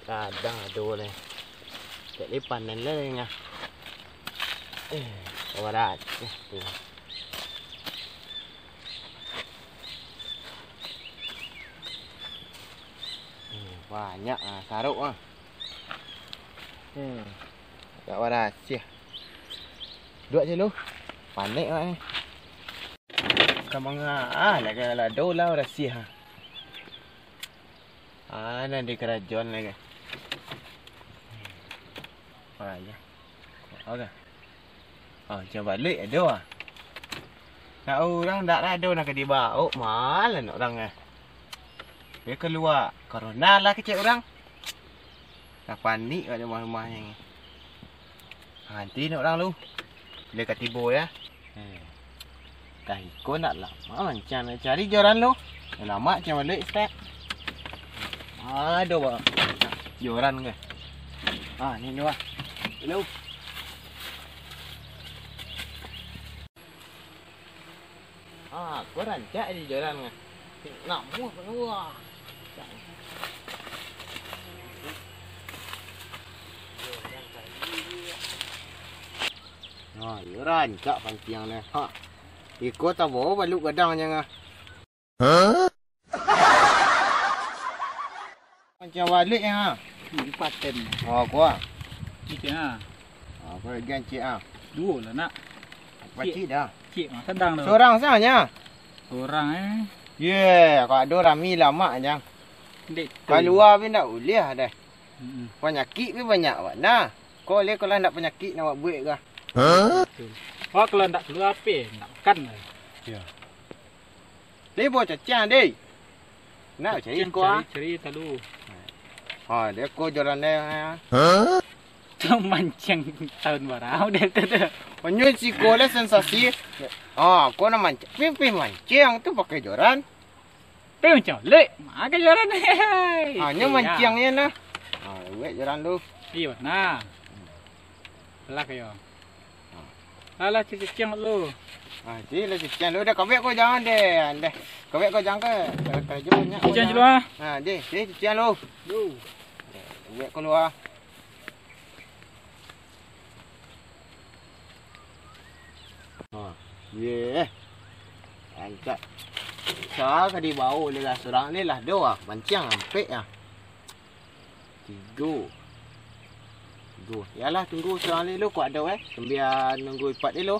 Kadang ada ni. Tak lipan dan lain ah. Warat. Banyak saruk ah. Tak warat sih. Dua je lu. Panik ah ni. Kamang lah do lah rasih ha. Nanti kerajaan lagi. Ya. Okey. Macam balik ada ah. Nak orang tak ada nak di bau. Malah nak orang ah. Dia keluar corona lah kecil orang. Dah panik kat rumah-rumah ni. Nanti nak orang lu. Bila kat tibo ya. Dah ikut nak lama macam nak cari joran lu. Dah lama macam balik step. Aduh bang. Joran ke? Ni dua. Hello. Kau rancak di joran ke? Nak muat keluar. Rancak pancing ni. Ikut tak bawa balik gadang jangan. Macam balik ha. Paten. Kuah. Cik ha. Kau gan cik ah. Dua lah nak. Pakcik dah. Cik sedang dah. Seorang sahaja. Seorang Kalau ada rami lama jang. Kalau luar pun tak boleh dah. Penyakit pun banyak mana. Kau boleh kalau nak penyakit nak buat buik ke? Kalau nak keluar apa? Nak makan lah. Ya. Dia bawa cacang deh. Nak cari kuah. Cari talu. Dia kau joran dia. Cuma mancing tahun barang dia tu. Penyuh si kau lah sensasi. Kau nak mancing. Pimpin mancing tu pakai joran. Tapi macam lek. Makan joran ni. Hanya mancingnya nah. Buat joran tu. Iya nah. Lah kayo. Alah cicing lu. Cik lah cicing lu dah kawek kau jangan deh. Kawek kau jangan ke. Kerja banyak. Cicing dulu ah. Deh cicing lu. Buat keluar. Angkat. Saya kadi bau ni lah seorang ni lah dua mancing ampek ah. Tiga. Yalah tunggu seorang ni lu kuat ada Sambil nunggu ipat dia lu.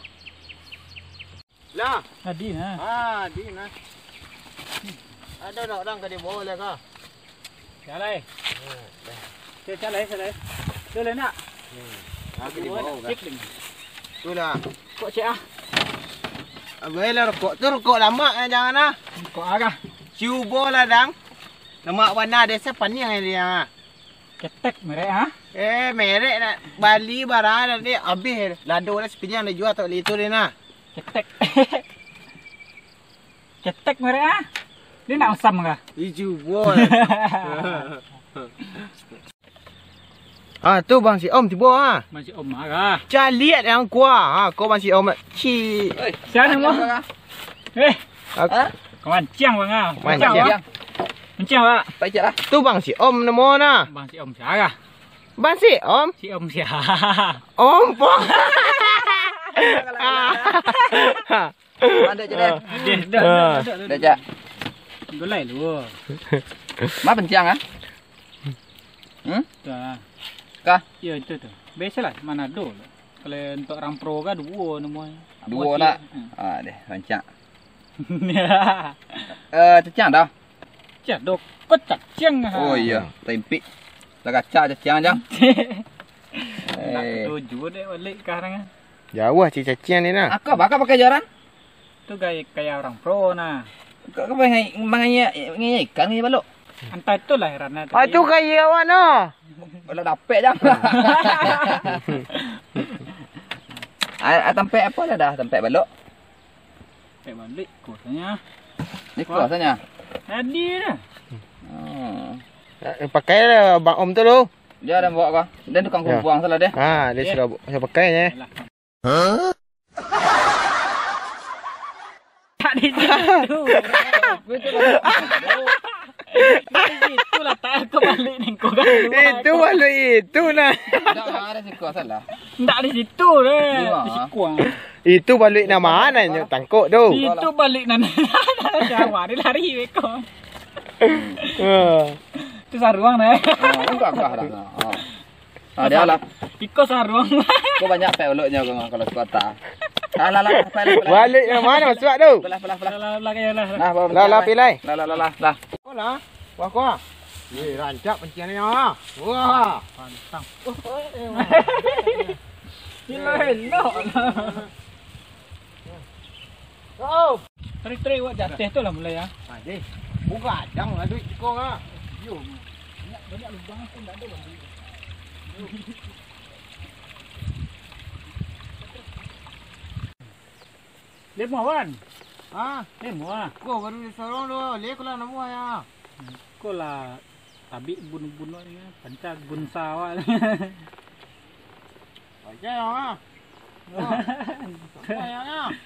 Lah. Tadi nah. Di nah. Ada nak orang kadi bau lah ke? Salai. Salai. Tu lah nak. Kadi bau ke? Tu lah. Kok cik ah. Lah rokok lama jangan ah. Kok ah. Cuba lah dang. Lemak warna desa paning dia. Ketek merek ah. Merek nak Bali barang ni habis. Lado dah sepinyang dah jual tak boleh tu dia nak. Ketek. Ketek merek ah. Dia nak asam ke? Cuba lah. Tu bang si Om tiba ah. Bang si Om marah. Caliat yang kuah. Kau bang si Om ci. Siapa nama? Kau mancing bang ah. Mancing pak. Baca lah. Tu bang si Om nama nah. Bang si Om siapa? Bang si Om. Si Om siapa? Om pong. Ada je dah. Dah je. Golai lu. Má pencang ah? Dah. Kah? Ya itu tu. Biasalah mana ada. Kalau untuk orang pro kan dua nama. Dua nak. Deh pencang. Cacang dah. Cak dok kau cacing. Oh iya, tempe. Dah kacang cacang jang. Nak tuju deh balik sekarang. Jauh lah cacing ni nah. Aku bakal pakai joran? Tu kayak orang pro nah. Kau manganya ikan ni balok. Entah tu lah herannya. Tu kaya awak noh. Kalau dapat jang. Tempat apa dah tempat balok? Tempat balik kuasanya. Ni kuasanya. Tadi dah. Pakai lah bang Om tu lu. Dia dah bawa kau. Dan tukang buang salah dia. Dia sudah pakainya. Tak di situ. Itulah tak kebalik ni kau kan. Itu balut itu nah. Tak ada sikok salah. Tak di situ dah. Di sikuang. Itu balut nak mana nyok tangkuk tu. Itu balik nan. Jawa dia lari beko. Itu saruang dah. Enggak dah. Dia lah. Iko saruang. Kau banyak pek uluknya kalau sekota. Lah. Balik yang mana masuk tu? Belah. Lah kaya lah. Lah pilai. Lah. Lah. Wah kau. Ye rancak penciannya. Wah. Pantang. Hello. Oh. Trik-trik buat jatuh tu lah mulai ya. Deh. Buka adang lah duit kau ah. Yo. Banyak lubang pun tak ada lah. Lemah kan? Ah, Lemah. kau baru disorong tu. Lihat kau lah nama ya. Kau lah tabik bun-bun ni, pancak bun sawah. Baca ah. Bayangnya.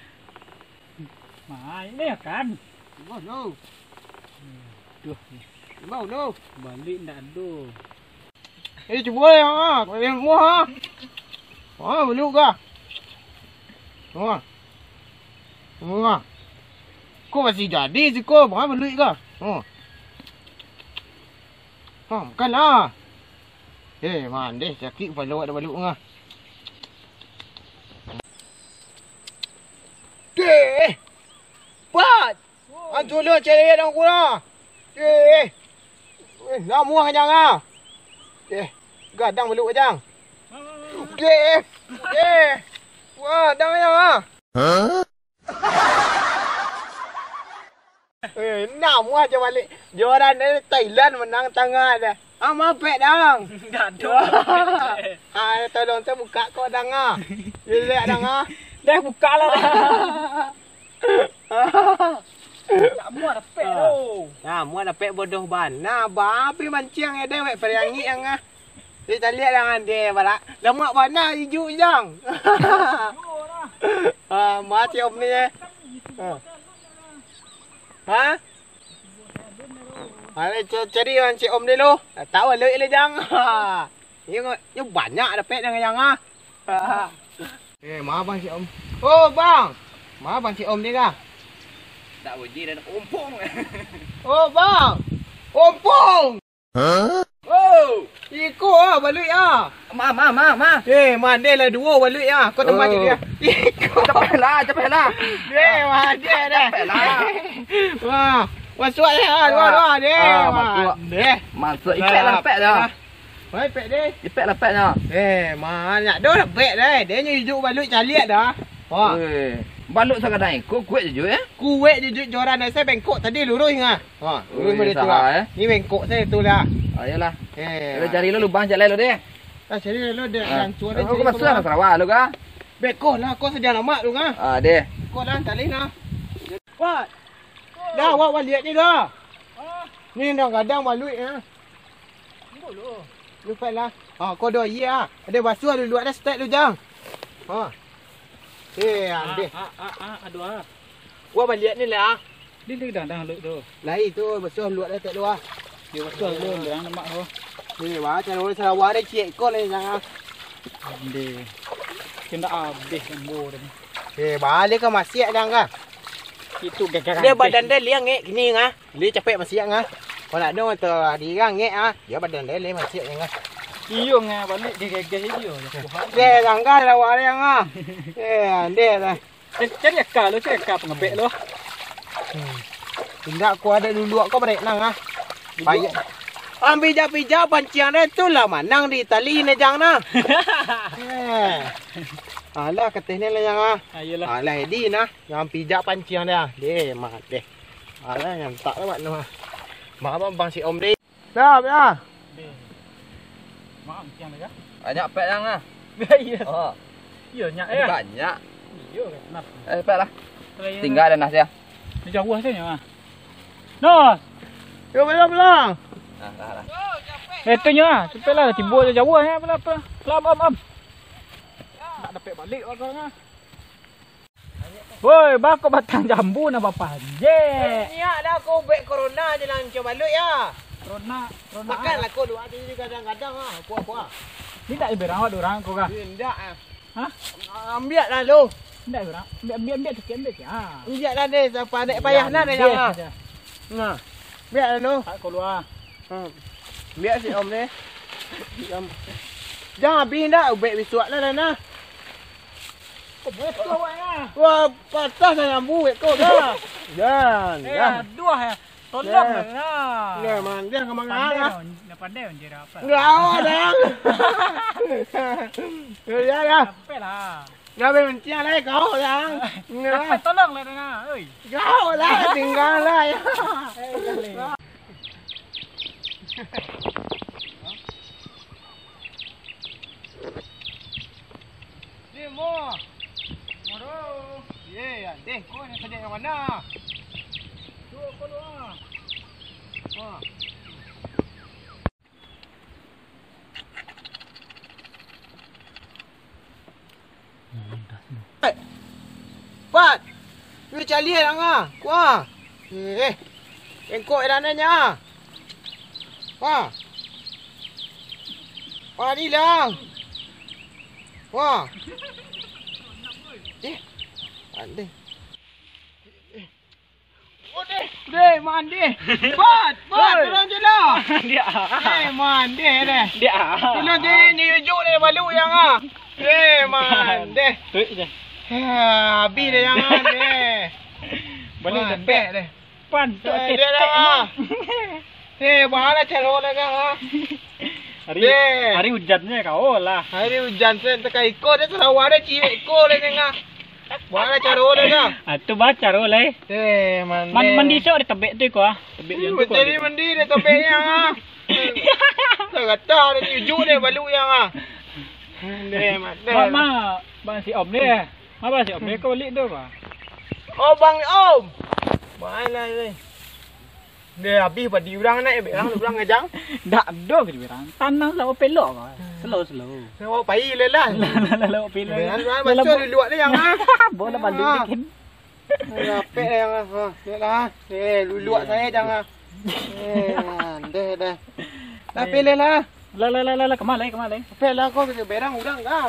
Mai ni kan. Mau tu. Duh, Mau tu. balik ndak ada. Cuba ya. Kau yang muah. Belum ke? Kau masih jadi sih kau. Belum ke? Bukanlah. Man deh. Sakit kepala awak dah balik ngah. Pat! Antu lu cari dong kura. Nak muah jangan. Gadang beluk jang. Wah, dang ya. Nak muah je balik. Joran dari Thailand menang tengah dah. Mau pek dang. Ndak ada. Tolong saya buka kau dang ah. Lihat dang ah. Dah buka lah. Tak muat dapat tu. Muat dapat bodoh ban. Babi mancing ya dewek periangi yang ah. Dia lihat dengan dia balak. Lemak mana hijau jang. Mati om ni. Cari orang cik om dia lu. Tahu lek le jang. Ini banyak dapat dengan yang ah. Maaf bang cik om. Oh bang. Maaf bang cik om dia kah? Tak uji dan ompong. Oh bang. Ompong. Oh, ikut ah balik ah. Ma. Mandai lah dua balik ah. Kau tempat dia. Cepatlah. Man dia dah. Wah, masuk ah. Dua deh. Masuk ipek lah pek dah. Mai pek deh. Ipek lah pek dah. Man nak dah pek dah. Dia ni hidup balik caliat dah. Wah. Balut sangat dah. Kuat je eh. Kuat je joran saya bengkok tadi lurus ngah. Lurus boleh tu lah. Ni bengkok saya tu lah. Yalah. Kita cari lu lubang jalan lu deh. Cari lu deh. Jangan Kau masuk lah Sarawak lu kah? Bengkok lah kau sedia nama tu ngah. Deh. Kau dah tak leh nah. Wah. Dah awak lihat ni dah. Ni dah kadang maluit ah. Dulu. Lupa lah. Kau dah ya. Ada basuh dulu ada start lu jang. Ande. Aduh. Wah balik ni lah. Dia dah lu tu. Lai tu basuh luat dah tak luar. Dia betul lu dah nama tu. Wah cara orang Sarawak dah cik kau ni jangan. Ande. Kena habis lembu ni. Balik ke masih dah ngah. Itu gegar. Dia badan dia liang ngek gini ngah. Dia capek masih ngah. Kau nak dong tu dia ngek ah. Dia badan dia le masih ngah. Iyo ngah balik dia gegar iyo. Dia langgar dah awak dia ngah. Dia dah. Cari akal pengebek lu. Tidak kau ada dulu kau balik nang ah. Payah. Ambil pijak pancian dia tu lah manang di tali ni jang nah. Alah katanya lah yang ah. Ayolah. Alah di nah yang pijak pancian dia. Deh mat deh. Alah yang tak lewat noh. Mak bang si om deh. Dah ya. Mak pancian dah. Banyak pek yang ah. Iya. Iya nyak ya. Banyak. Iyo kenapa? Pek lah. Tinggal dah nas dia. Dia jauh saja mah. No. Yo belang. Dah. Itunya, cepatlah timbul je jauh ya, apa. Pelam. Tak dapat balik orang ah. Woi, bako batang jambu na bapak. Je. Ya dah kau bek corona je lang coba balik ya. Rona, Makanlah kau dua hari ni kadang-kadang ah. Puas-puas. Ni tak iberang orang kau kah? Tidak ah. Hah? Ambil lah lu. Tidak iberang. Ambil sikit ambil sikit. Ha. Ambil lah deh siapa nak payah nak dah jangan. Nah. Ambil lah lu. Tak keluar. Ambil si om ni. Jangan habis dah ubek bisuak lah nah. Kau boleh kau ah. Wah, patah dah jambu kau dah. Jangan. Eh, dua ya. Tolong lah. Ya, man, dia ke mana ah? Pandai on je apa. Enggak dah. Ya dah. Sampai lah. Dah benci lah kau dah. Sampai tolong lah Dana. Oi. Kau lah tinggal lah ya. Ni mo. Moro. Ye, ante kau ni kerja yang mana? Tu keluar. Ha. Pat. Ni cari lang ah. Kuah. Engkau dah nanya. Wah. Wah ni lang. Wah. Mandi. Deh, mandi. Pat, turun je lah. Dia. Mandi deh. Dia. Tolong dia ni ujuk ni balu yang ah. Mandi. Tu je. Habis dah jangan deh. Balik dah bek deh. Pan tu Dia dah. Bahala caro lah kan. Hari hujannya kau lah. Hari hujan sen tekai ikut dia Sarawak dia cilik ikut dia tengah. Bahala caro lah kan. Tu baca roleh. Mandi. Mandi sok ada tebek tu ko ah. Tebek yang tu ko. Jadi mandi dia topengnya ah. Tak kata dia ujuk dia balu yang ah. Ma bang si om ni. Ma bang si om ni kau balik tu ko. Oh bang om. Bahala ni. Dia habis pada orang naik orang ngajang. Dak do ke birang. Tanah lawa pelok ko. Slow. Saya pai lelah. Lawa pelok. Baca di luar dia yang ah. Bola balu bikin. Rapek yang ah. Delah. Luluak saya jangan. Dah. Tapi lelah. La kemana lagi? Pel lah kau berang udang dah.